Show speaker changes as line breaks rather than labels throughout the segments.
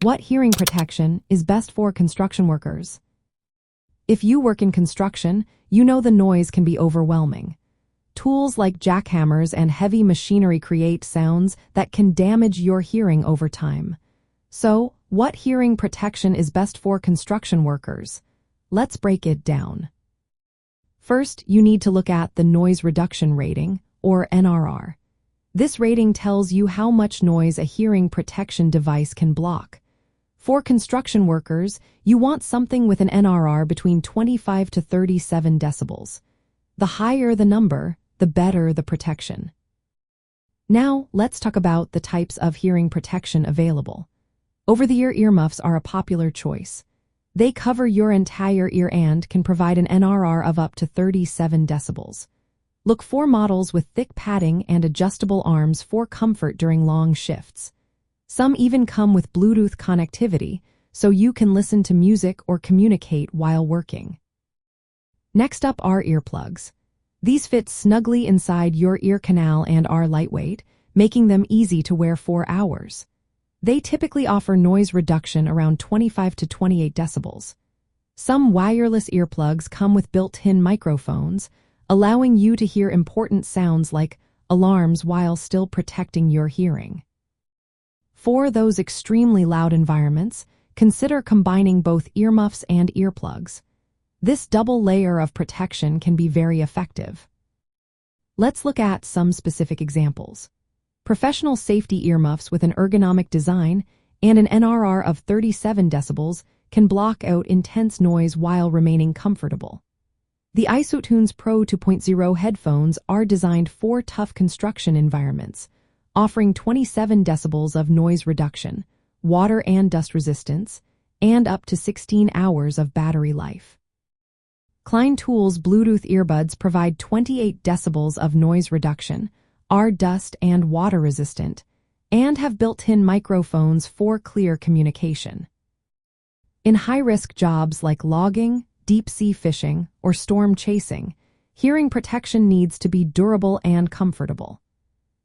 What hearing protection is best for construction workers? If you work in construction, you know the noise can be overwhelming. Tools like jackhammers and heavy machinery create sounds that can damage your hearing over time. So, what hearing protection is best for construction workers? Let's break it down. First, you need to look at the noise reduction rating, or NRR. This rating tells you how much noise a hearing protection device can block. For construction workers, you want something with an NRR between 25 to 37 decibels. The higher the number, the better the protection. Now, let's talk about the types of hearing protection available. Over-the-ear earmuffs are a popular choice. They cover your entire ear and can provide an NRR of up to 37 decibels. Look for models with thick padding and adjustable arms for comfort during long shifts. Some even come with Bluetooth connectivity, so you can listen to music or communicate while working. Next up are earplugs. These fit snugly inside your ear canal and are lightweight, making them easy to wear for hours. They typically offer noise reduction around 25 to 28 decibels. Some wireless earplugs come with built-in microphones, allowing you to hear important sounds like alarms while still protecting your hearing. For those extremely loud environments, consider combining both earmuffs and earplugs. This double layer of protection can be very effective. Let's look at some specific examples. Professional safety earmuffs with an ergonomic design and an NRR of 37 decibels can block out intense noise while remaining comfortable. The IsoTunes Pro 2.0 headphones are designed for tough construction environments, offering 27 decibels of noise reduction, water and dust resistance, and up to 16 hours of battery life. Klein Tools Bluetooth earbuds provide 28 decibels of noise reduction, are dust and water resistant, and have built-in microphones for clear communication. In high-risk jobs like logging, deep-sea fishing, or storm chasing, hearing protection needs to be durable and comfortable.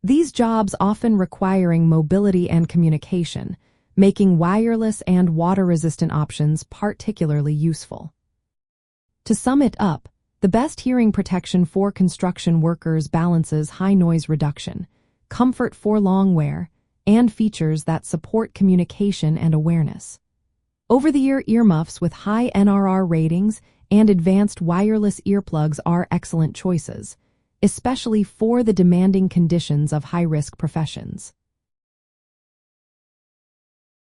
These jobs often requiring mobility and communication, making wireless and water-resistant options particularly useful. To sum it up, the best hearing protection for construction workers balances high noise reduction, comfort for long wear, and features that support communication and awareness. Over-the-ear earmuffs with high NRR ratings and advanced wireless earplugs are excellent choices, especially for the demanding conditions of high-risk professions.